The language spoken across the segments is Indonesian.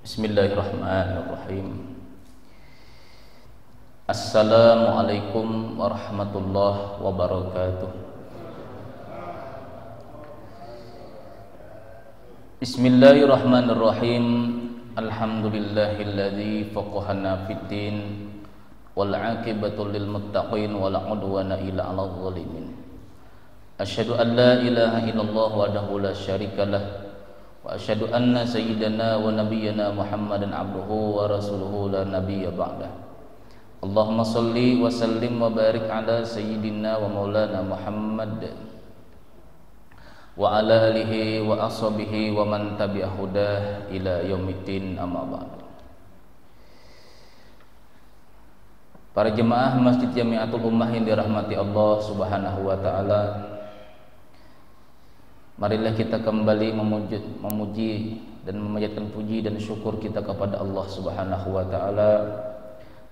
Bismillahirrahmanirrahim. Assalamualaikum warahmatullahi wabarakatuh. Bismillahirrahmanirrahim. Alhamdulillahilladzi faqahana fiddin wal 'aqibatu lil muttaqin wala 'udwana illa 'alal zalimin. Asyhadu an la ilaha illallah wahdahu la syarikalah wa asyhadu anna sayyidana wa nabiyyana Muhammadan abduhu wa rasuluhu la nabiyya ba'dah. Allahumma salli wa sallim wa barik ala sayyidina wa maulana Muhammad wa ala alihi wa ashabihi wa man tabi'a hudah ila yaumiddin, amma ba'd. Para jemaah Masjid Jamiatul Ummah yang dirahmati Allah Subhanahu wa taala, marilah kita kembali memuji dan memanjatkan puji dan syukur kita kepada Allah Subhanahu wa taala.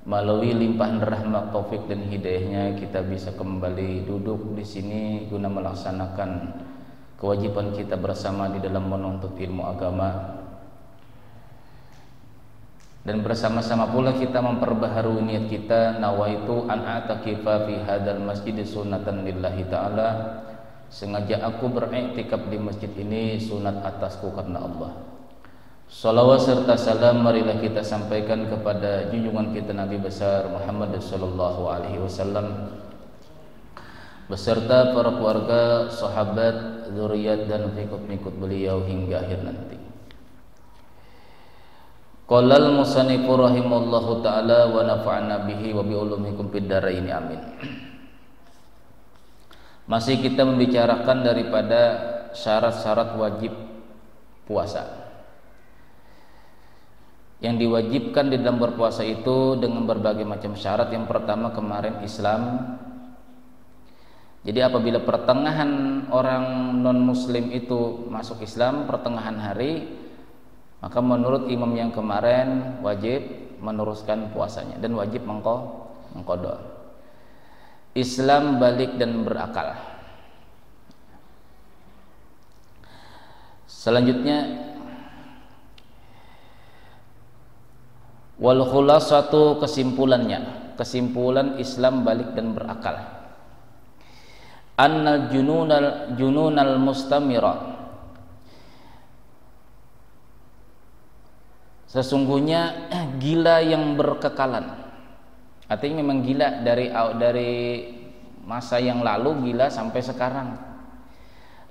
Melalui limpahan rahmat, taufik dan hidayahnya kita bisa kembali duduk di sini guna melaksanakan kewajiban kita bersama di dalam menuntut ilmu agama. Dan bersama-sama pula kita memperbaharui niat kita, nawaitu an a'takifa fi hadzal masjid sunnatan lillahi ta'ala. Sengaja aku beriktikaf di masjid ini sunat atasku karena Allah. Salawat serta salam marilah kita sampaikan kepada junjungan kita Nabi besar Muhammad sallallahu alaihi wasallam beserta para keluarga, sahabat, zuriat dan pengikut-pengikut beliau hingga akhir nanti. Qala al-musannifu rahimallahu taala wa nafa'ana bihi wa bi ulumikum fid dharain, amin. Masih kita membicarakan daripada syarat-syarat wajib puasa. Yang diwajibkan di dalam berpuasa itu dengan berbagai macam syarat. Yang pertama kemarin Islam. Jadi apabila pertengahan orang non muslim itu masuk Islam pertengahan hari, maka menurut imam yang kemarin wajib meneruskan puasanya dan wajib mengqadha. Islam balik dan berakal. Selanjutnya wal khulasatu, kesimpulannya, kesimpulan Islam balik dan berakal. Annal jununal mustamira, sesungguhnya gila yang berkekalan. Artinya memang gila dari masa yang lalu, gila sampai sekarang.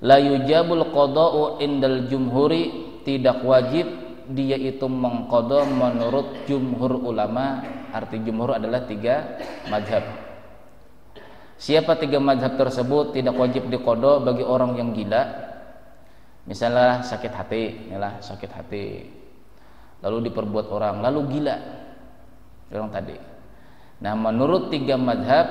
La yujabul qada'u indal jumhuri, tidak wajib dia itu mengqadha menurut jumhur ulama. Arti jumhur adalah 3 mazhab. Siapa 3 mazhab tersebut tidak wajib diqadha bagi orang yang gila? Misalnya sakit hati, inilah sakit hati, lalu diperbuat orang, lalu gila, orang tadi. Nah, menurut 3 mazhab,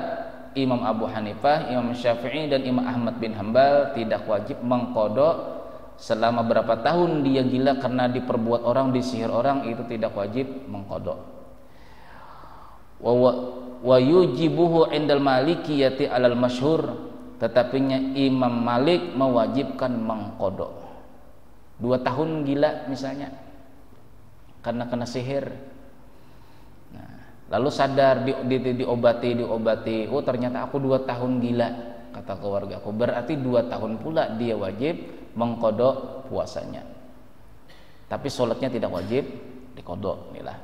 Imam Abu Hanifah, Imam Syafi'i dan Imam Ahmad bin Hanbal tidak wajib mengqadha selama berapa tahun dia gila karena diperbuat orang, disihir orang, itu tidak wajib mengqadha. Wa yujibuhu indal malikiyati alal masyhur, tetapinya Imam Malik mewajibkan mengqadha. 2 tahun gila misalnya karena kena sihir. Lalu sadar, diobati, oh ternyata aku 2 tahun gila, kata keluarga aku, berarti 2 tahun pula dia wajib mengqadha puasanya. Tapi sholatnya tidak wajib diqadha. Inilah.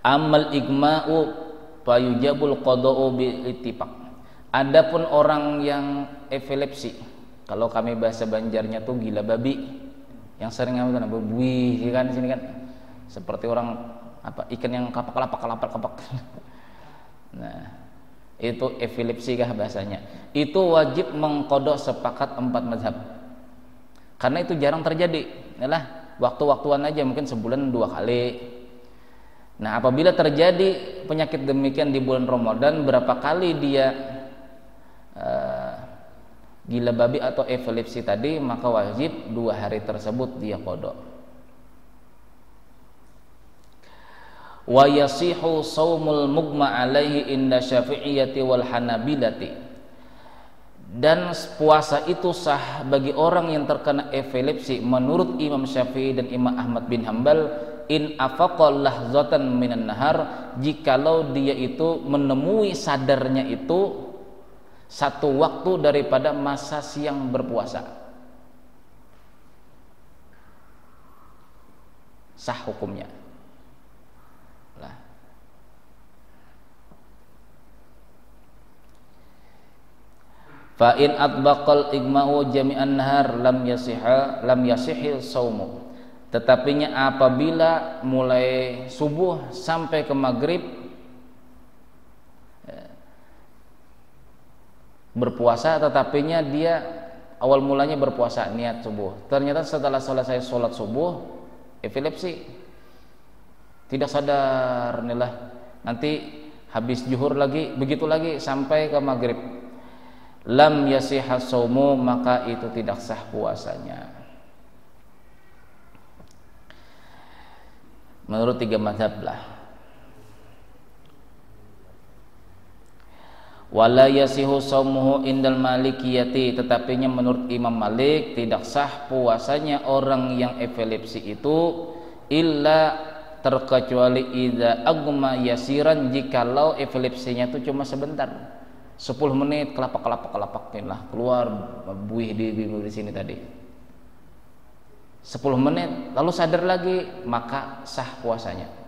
Amal igma'u fayujabul qada'u bil ittifaq. Adapun orang yang epilepsi, kalau kami bahasa Banjarnya tuh gila babi, yang sering ngomong buih kan sini kan. Seperti orang ikan yang kapak. Nah, itu epilepsi kah bahasanya. Itu wajib mengqadha sepakat 4 mazhab. Karena itu jarang terjadi. Inilah waktu-waktuan aja, mungkin sebulan 2 kali. Nah, apabila terjadi penyakit demikian di bulan Ramadan, berapa kali dia gila babi atau epilepsi tadi, maka wajib 2 hari tersebut dia qadha. Wa yasihu shaumul mugma alaihi inda Syafi'iyati wal Hanabilati, Dan puasa itu sah bagi orang yang terkena epilepsi menurut Imam Syafi'i dan Imam Ahmad bin Hambal in afaqal lahzatan minan nahar, jikalau dia itu menemui sadarnya itu satu waktu daripada masa siang berpuasa, sah hukumnya. Fa in atbaqal igma'u jami'an nahar lam yasihil saumu. Tetapinya apabila mulai subuh sampai ke maghrib berpuasa, tetapinya dia awal mulanya berpuasa niat subuh, ternyata setelah selesai sholat subuh epilepsi, tidak sadar inilah, nanti habis zuhur lagi begitu lagi sampai ke maghrib, lam yasihha shaumu, maka itu tidak sah puasanya. Menurut tiga mazhab lah. Wala yasihu shaumuhu indal malikiyati, tetapinya menurut Imam Malik tidak sah puasanya orang yang epilepsi itu illa terkecuali idza agma yasiran, jikalau epilepsinya itu cuma sebentar, 10 menit kelapak lah keluar buih di sini tadi, 10 menit lalu sadar lagi, maka sah puasanya.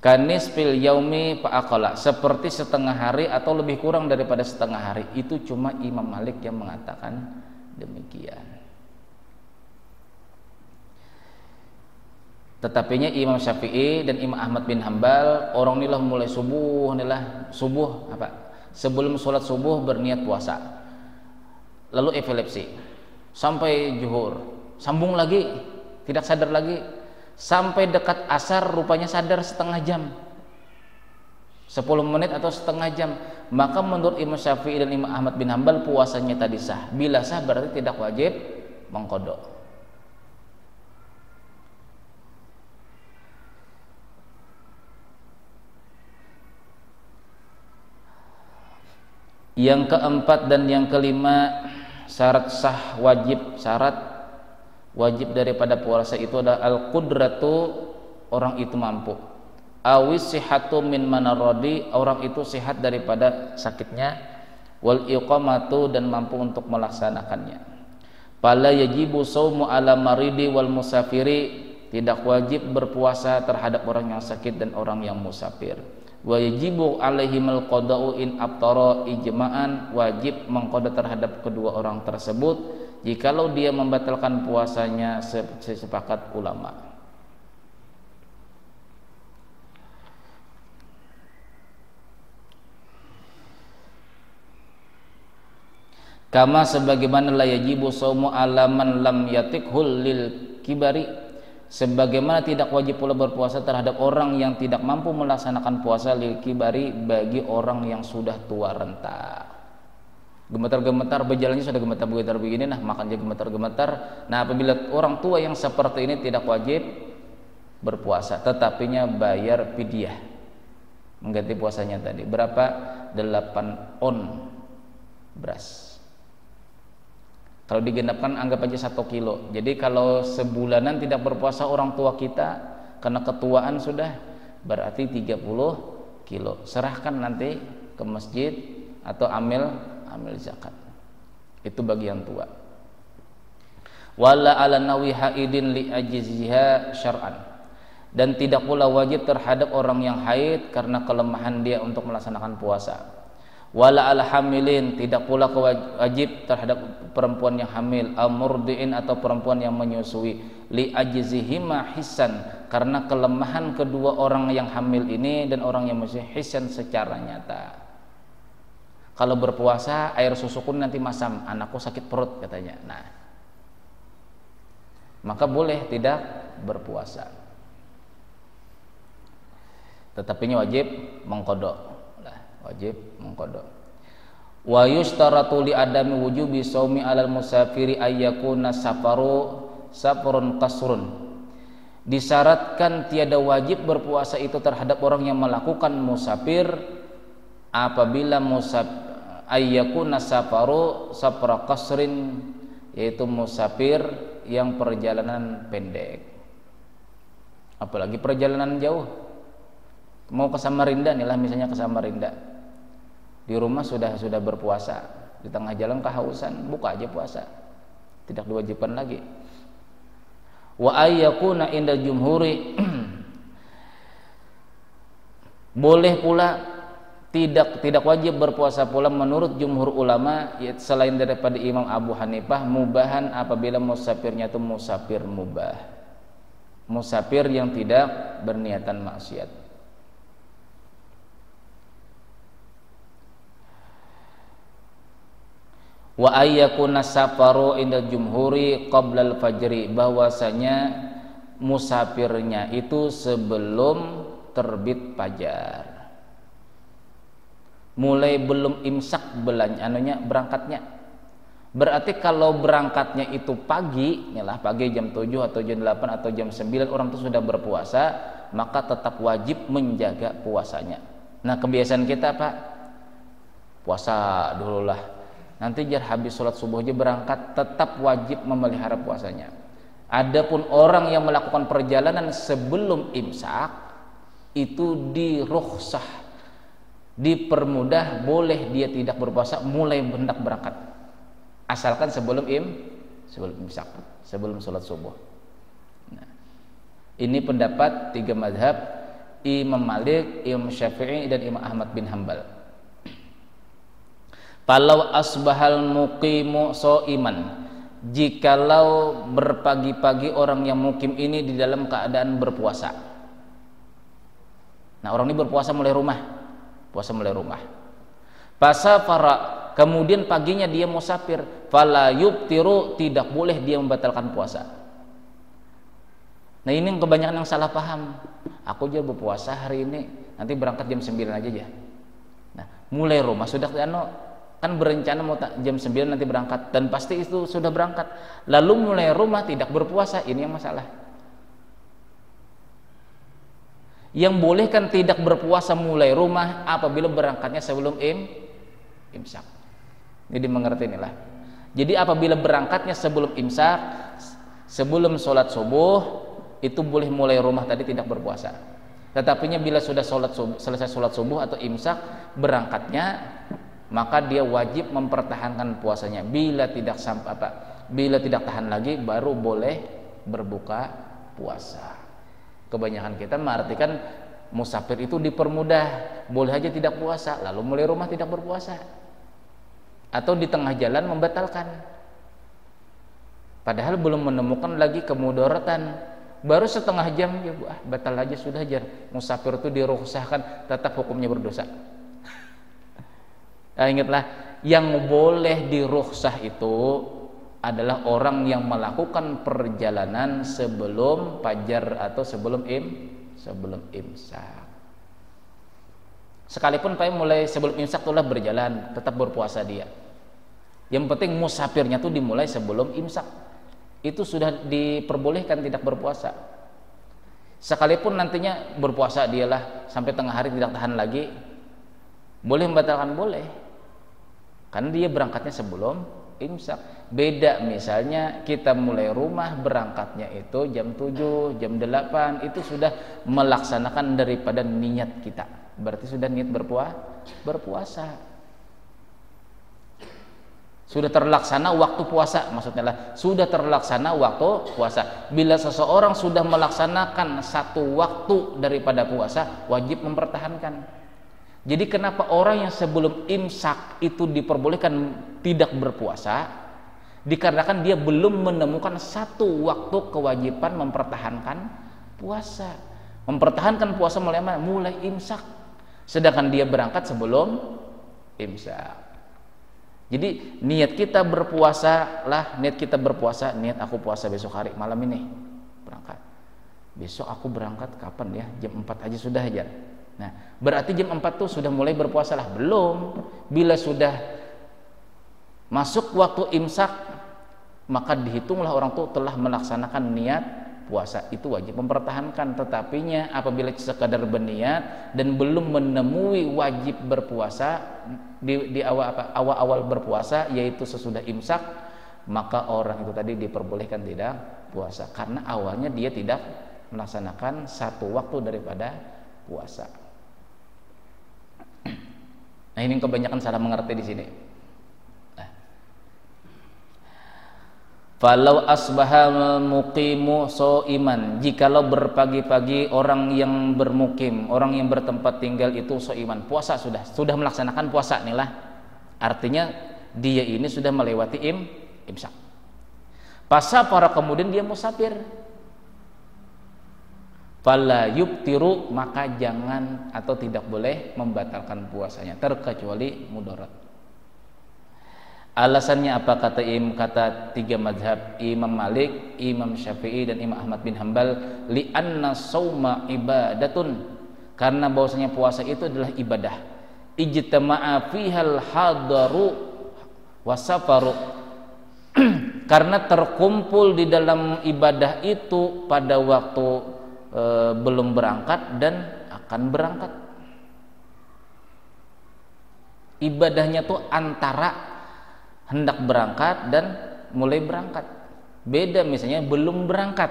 Kanis fil yaumi fa'aqala, seperti setengah hari atau lebih kurang daripada setengah hari, itu cuma Imam Malik yang mengatakan demikian. Tetapinya Imam Syafi'i dan Imam Ahmad bin Hambal, orang inilah mulai subuh sebelum sholat subuh berniat puasa, lalu epilepsi sampai zuhur, sambung lagi tidak sadar lagi, sampai dekat asar rupanya sadar setengah jam, 10 menit atau setengah jam, maka menurut Imam Syafi'i dan Imam Ahmad bin Hambal puasanya tadi sah. Bila sah berarti tidak wajib mengqadha. Yang keempat dan yang kelima, syarat wajib daripada puasa itu adalah al-qudratu, orang itu mampu, awis sihhatu min manarradi, orang itu sehat daripada sakitnya, wal iqamatu, dan mampu untuk melaksanakannya. Fala yajibu shaumu ala maridi wal musafiri, tidak wajib berpuasa terhadap orang yang sakit dan orang yang musafir. Wa yajibu alaihimul qada'u in aftara ijma'an, wajib mengqada terhadap kedua orang tersebut jikalau dia membatalkan puasanya sepakat ulama. Kama sebagaimana la yajibu shaumu ala man lam yatikhul lil kibari, sebagaimana tidak wajib pula berpuasa terhadap orang yang tidak mampu melaksanakan puasa lil kibari, bagi orang yang sudah tua renta. Gemetar-gemetar berjalannya sudah gemetar-gemetar begini, nah makannya gemetar-gemetar. Nah, apabila orang tua yang seperti ini tidak wajib berpuasa, tetapinya bayar fidyah mengganti puasanya tadi. Berapa? 8 on beras. Kalau digenapkan anggap aja 1 kilo. Jadi kalau sebulanan tidak berpuasa orang tua kita karena ketuaan sudah, berarti 30 kilo. Serahkan nanti ke masjid atau amil zakat. Itu bagian tua. Wala ala nawi haidin li ajziha syar'an, dan tidak pula wajib terhadap orang yang haid karena kelemahan dia untuk melaksanakan puasa. Wala ala hamilin, tidak pula wajib terhadap perempuan yang hamil, amurdiin atau perempuan yang menyusui, li ajzihima hissan, karena kelemahan kedua orang yang hamil ini dan orang yang menyusui hissan secara nyata. Kalau berpuasa air susuku nanti masam, anakku sakit perut katanya. Nah, maka boleh tidak berpuasa, tetapinya wajib mengqadha. Wajib mengqadha. Wa yushtaratu li adami wujubi shaumi 'alal musafiri ayyakuna safarun qasrun. Disyaratkan tiada wajib berpuasa itu terhadap orang yang melakukan musafir apabila ayyakuna safaru safra qasrin, yaitu musafir yang perjalanan pendek, apalagi perjalanan jauh, mau ke Samarinda nih lah, misalnya ke Samarinda, di rumah sudah berpuasa, di tengah jalan kehausan, buka aja puasa, tidak diwajibkan lagi. Wa ayyakuna indal jumhuri boleh pula tidak wajib berpuasa pula menurut jumhur ulama selain daripada Imam Abu Hanifah, mubahan apabila musafirnya itu musafir mubah, musafir yang tidak berniatan maksiat. Wa ayyakuna safaru indal jumhuri qabla al-fajri, bahwasanya musafirnya itu sebelum terbit fajar, mulai belum imsak berangkatnya. Berarti kalau berangkatnya itu pagi, nyalah pagi jam 7 atau jam 8 atau jam 9 orang itu sudah berpuasa, maka tetap wajib menjaga puasanya. Nah, kebiasaan kita Pak, puasa dululah, nanti jar habis sholat subuh aja berangkat, tetap wajib memelihara puasanya. Adapun orang yang melakukan perjalanan sebelum imsak itu dirukhsah, dipermudah, boleh dia tidak berpuasa mulai hendak berangkat, asalkan sebelum imsak, sebelum sholat subuh. Nah, ini pendapat 3 mazhab, Imam Malik, Imam Syafi'i, dan Imam Ahmad bin Hanbal. Falau asbahal muqimu so'iman, jikalau berpagi-pagi orang yang mukim ini di dalam keadaan berpuasa. Nah, orang ini berpuasa mulai rumah, Fasafara, kemudian paginya dia musafir, fala yubtiru, tidak boleh dia membatalkan puasa. Nah, ini yang kebanyakan yang salah paham. Aku aja berpuasa hari ini, nanti berangkat jam 9 aja ya. Nah, mulai rumah sudah kan berencana mau jam 9 nanti berangkat, dan pasti itu sudah berangkat, lalu mulai rumah tidak berpuasa, ini yang masalah. Yang boleh kan tidak berpuasa mulai rumah apabila berangkatnya sebelum imsak. Jadi mengerti inilah. Jadi apabila berangkatnya sebelum imsak, sebelum sholat subuh, itu boleh mulai rumah tadi tidak berpuasa. Tetapinya bila sudah selesai sholat subuh atau imsak berangkatnya, maka dia wajib mempertahankan puasanya. Bila tidak tahan lagi, baru boleh berbuka puasa. Kebanyakan kita mengartikan musafir itu dipermudah, boleh aja tidak puasa, lalu mulai rumah tidak berpuasa, atau di tengah jalan membatalkan, padahal belum menemukan lagi kemudaratan, baru setengah jam ya batal aja sudah jar. Musafir itu dirukhsahkan, tetap hukumnya berdosa. Nah, ingatlah, yang boleh dirukhsah itu adalah orang yang melakukan perjalanan sebelum fajar atau sebelum imsak. Sekalipun mulai sebelum imsak itulah berjalan, tetap berpuasa dia. Yang penting musafirnya tuh dimulai sebelum imsak, itu sudah diperbolehkan tidak berpuasa. Sekalipun nantinya berpuasa dialah sampai tengah hari tidak tahan lagi, boleh membatalkan, boleh, karena dia berangkatnya sebelum imsak. Beda misalnya kita mulai rumah berangkatnya itu jam 7, jam 8, itu sudah melaksanakan daripada niat kita, berarti sudah niat berpuasa, sudah terlaksana waktu puasa, maksudnya lah sudah terlaksana waktu puasa. Bila seseorang sudah melaksanakan satu waktu daripada puasa, wajib mempertahankan. Jadi kenapa orang yang sebelum imsak itu diperbolehkan tidak berpuasa? Dikarenakan dia belum menemukan satu waktu kewajiban mempertahankan puasa. Mempertahankan puasa mulai mana? Mulai imsak. Sedangkan dia berangkat sebelum imsak. Jadi niat kita berpuasa lah, niat aku puasa besok hari, malam ini berangkat. Besok aku berangkat kapan ya? Jam 4 aja sudah aja. Nah, berarti jam 4 tuh sudah mulai berpuasa lah? Belum. Bila sudah masuk waktu imsak, maka dihitunglah orang tuh telah melaksanakan niat puasa itu wajib mempertahankan. Tetapinya apabila sekadar berniat dan belum menemui wajib berpuasa di awal berpuasa, yaitu sesudah imsak, maka orang itu tadi diperbolehkan tidak puasa karena awalnya dia tidak melaksanakan satu waktu daripada puasa. Nah, ini kebanyakan salah mengerti di sini. Falau asbahal muqimu soiman, jikalau berpagi-pagi orang yang bermukim, orang yang bertempat tinggal itu soiman, puasa sudah melaksanakan puasa nih lah. Artinya dia ini sudah melewati imsak. Pasapara kemudian dia musafir. Fala yubtiru, maka jangan atau tidak boleh membatalkan puasanya terkecuali mudarat. Alasannya apa? Kata tiga mazhab, Imam Malik, Imam Syafi'i dan Imam Ahmad bin Hanbal, li'anna sauma ibadatun, karena bahwasanya puasa itu adalah ibadah. Ijtama'a fihal hadaru wasafaru, karena terkumpul di dalam ibadah itu pada waktu belum berangkat dan akan berangkat. Ibadahnya tuh antara hendak berangkat dan mulai berangkat. Beda misalnya belum berangkat.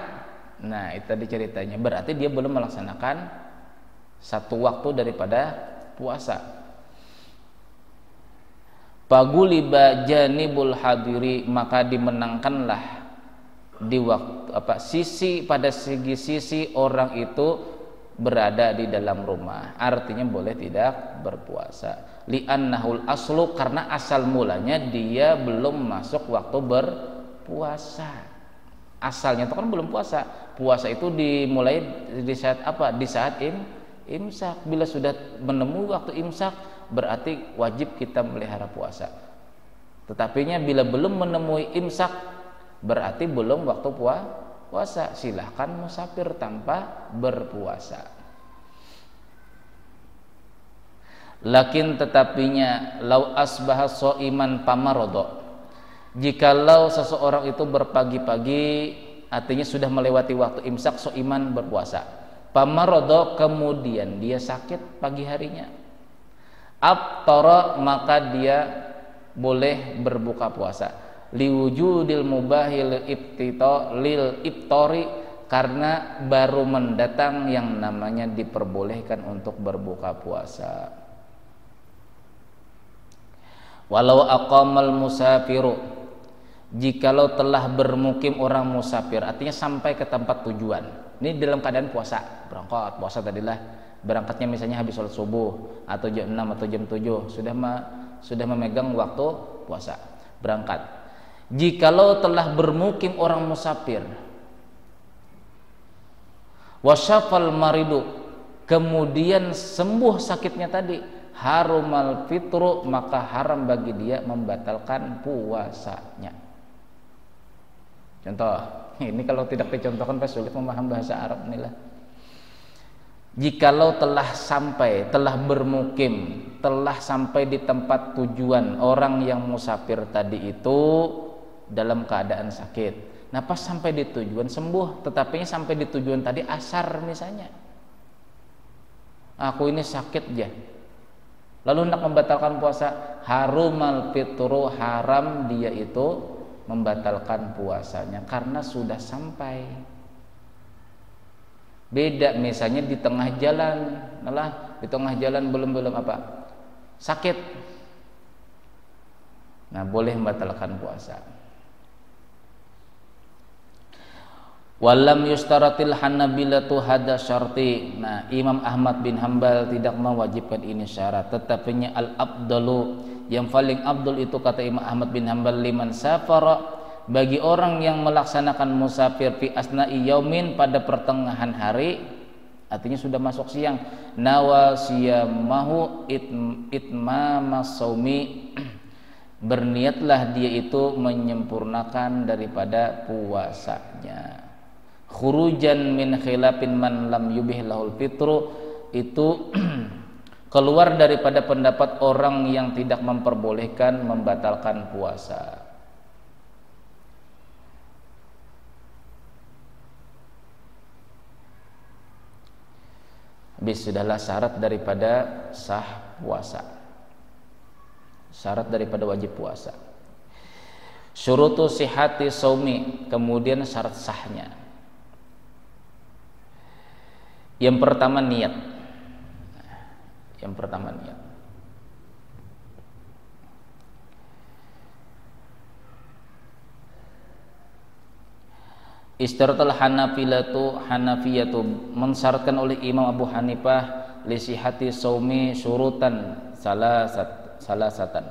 Nah, itu tadi ceritanya. Berarti dia belum melaksanakan satu waktu daripada puasa. Paguliba janibul hadiri, maka dimenangkanlah di waktu pada sisi orang itu berada di dalam rumah. Artinya boleh tidak berpuasa. Li'annahul aslu, karena asal mulanya dia belum masuk waktu berpuasa. Asalnya itu kan belum puasa. Puasa itu dimulai di saat apa? Di saat imsak. Bila sudah menemui waktu imsak, berarti wajib kita melihara puasa. Tetapinya bila belum menemui imsak, berarti belum waktu puasa. Silahkan musafir tanpa berpuasa. Lakin tetapinya lau asbaha so'iman pamarodo, jikalau seseorang itu berpagi-pagi, artinya sudah melewati waktu imsak, so'iman berpuasa, pamarodo kemudian dia sakit pagi harinya, aftara, maka dia boleh berbuka puasa, liwujudil mubahil lil iftori, karena baru mendatang yang namanya diperbolehkan untuk berbuka puasa. Walau aqamal musafiru, jikalau telah bermukim orang musafir, artinya sampai ke tempat tujuan. Ini dalam keadaan puasa, berangkat puasa tadilah, berangkatnya misalnya habis sholat subuh atau jam 6 atau jam 7, sudah memegang waktu puasa, berangkat. Jikalau telah bermukim orang musafir, wasyafal maridu, kemudian sembuh sakitnya tadi, harumal fitru, maka haram bagi dia membatalkan puasanya. Contoh, ini kalau tidak dicontohkan pasti sulit memaham bahasa Arab inilah. Jikalau telah bermukim, telah sampai di tempat tujuan, orang yang musafir tadi itu dalam keadaan sakit. Nah, pas sampai di tujuan sembuh, tetapi sampai di tujuan tadi asar misalnya. Aku ini sakit ya, lalu hendak membatalkan puasa, harumal fitru, haram dia itu membatalkan puasanya karena sudah sampai. Beda misalnya di tengah jalan, di tengah jalan belum apa? Sakit. Nah, boleh membatalkan puasa. Walam yustaratil hanabilatu hada syarti. Nah, Imam Ahmad bin Hanbal tidak mewajibkan ini syarat, tetapinya al-afdalu, yang paling abdul itu kata Imam Ahmad bin Hanbal, liman safara, bagi orang yang melaksanakan musafir fi asna'i yaumin, pada pertengahan hari, artinya sudah masuk siang, nawa siyamahu itmama saumi, berniatlah dia itu menyempurnakan daripada puasanya. Khurujan min khilafin man lam yubih lahul fitru, itu keluar daripada pendapat orang yang tidak memperbolehkan membatalkan puasa. bis sudahlah syarat daripada sah puasa, syarat daripada wajib puasa. Syurutu sihati saumi, kemudian syarat sahnya. Yang pertama niat. Yang pertama niat. Istaratul Hanafiyatu mensyaratkan oleh Imam Abu Hanifah li sihati saumi syurutan salasatan.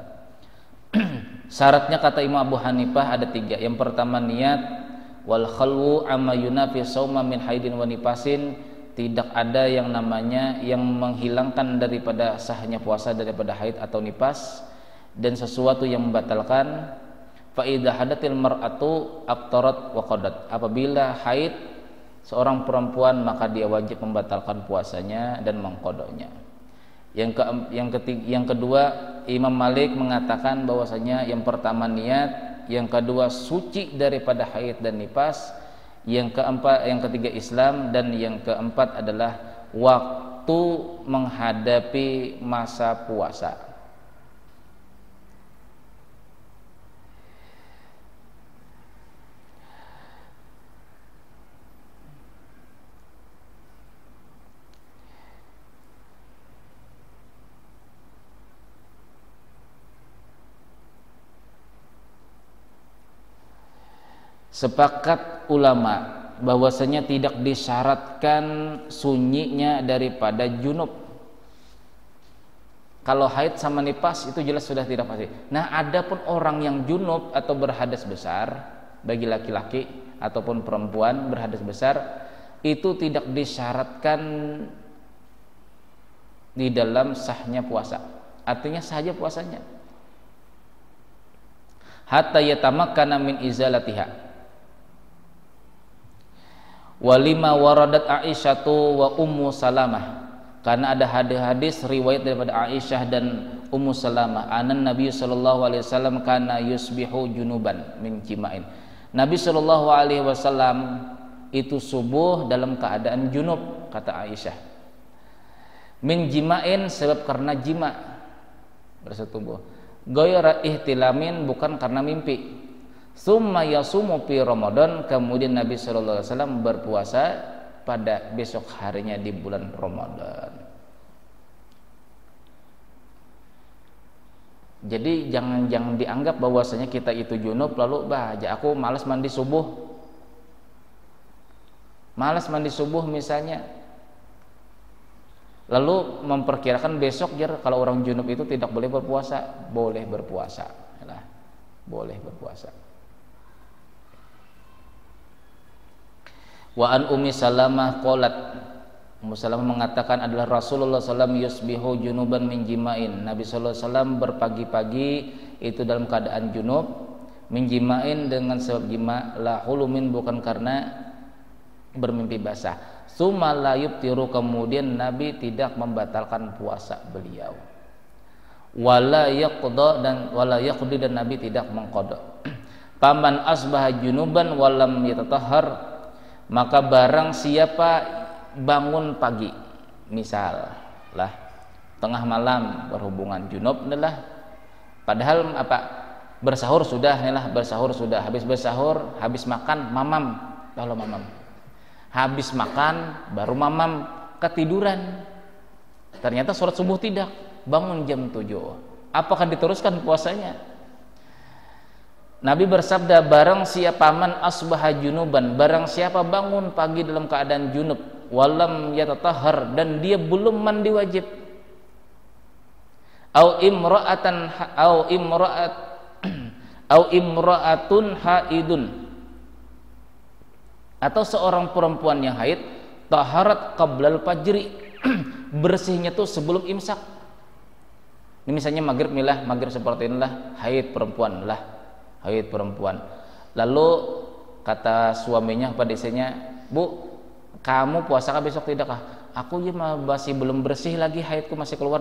Syaratnya kata Imam Abu Hanifah ada 3. Yang pertama niat, wal khalwu amma yunafi sauma min haidin wa nifasin, tidak ada yang namanya yang menghilangkan daripada sahnya puasa daripada haid atau nifas dan sesuatu yang membatalkan. Fa idza hadatil mar'atu aftarat wa qadat, apabila haid seorang perempuan maka dia wajib membatalkan puasanya dan mengqadanya. Yang kedua, Imam Malik mengatakan bahwasanya yang pertama niat, yang kedua suci daripada haid dan nifas, yang ketiga Islam, dan yang keempat adalah waktu menghadapi masa puasa. Sepakat ulama bahwasanya tidak disyaratkan sunyinya daripada junub. Kalau haid sama nifas itu jelas sudah tidak pasti. Nah, adapun orang yang junub atau berhadas besar, bagi laki-laki ataupun perempuan berhadas besar, itu tidak disyaratkan di dalam sahnya puasa. Artinya saja puasanya. Hatta yatamakkana min izalatiha. Walima waradat Aisyatu wa Ummu Salamah, karena ada hadis riwayat daripada Aisyah dan Ummu Salamah, anan Nabi sallallahu alaihi wasallam kana yusbihu junuban min jima'in. Nabi sallallahu alaihi wasallam itu subuh dalam keadaan junub, kata Aisyah. Min jima'in sebab karena jima, bersetubuh. Ghayra ihtilamin, bukan karena mimpi. Summa yasumu fi Ramadan, kemudian Nabi sallallahu alaihi wasallam berpuasa pada besok harinya di bulan Ramadan. Jadi jangan dianggap bahwasanya kita itu junub lalu aku malas mandi subuh. Malas mandi subuh misalnya. Lalu memperkirakan besok kalau orang junub itu tidak boleh berpuasa. Boleh berpuasa. Boleh berpuasa. Wa an Ummi Salamah qalat, Ummu Salamah mengatakan adalah Rasulullah SAW yusbihu junuban min jima'in. Nabi sallallahu alaihi wasallam berpagi-pagi itu dalam keadaan junub, min jima'in dengan sebab jima, la hulumin bukan karena bermimpi basah. Summa la yubtiru, kemudian Nabi tidak membatalkan puasa beliau. Wala yaqdi dan Nabi tidak mengqada. Paman asbaha junuban walam yatatahhar, maka barang siapa bangun pagi, misal lah tengah malam berhubungan junub adalah, padahal bersahur sudah, habis bersahur, habis makan mamam, kalau mamam, habis makan baru mamam, ketiduran, ternyata sholat subuh tidak, bangun jam 7, apakah diteruskan puasanya? Nabi bersabda, barang siapa man asbaha junuban, barang siapa bangun pagi dalam keadaan junub, walam yatatahhar, dan dia belum mandi wajib, au imra'atun haidun, atau seorang perempuan yang haid, taharat qablal fajri, bersihnya tuh sebelum imsak. Ini misalnya maghrib seperti inilah, haid perempuan. Lalu kata suaminya pada istrinya, Bu, kamu puasa besok tidakkah? Aku masih belum bersih lagi, haidku masih keluar.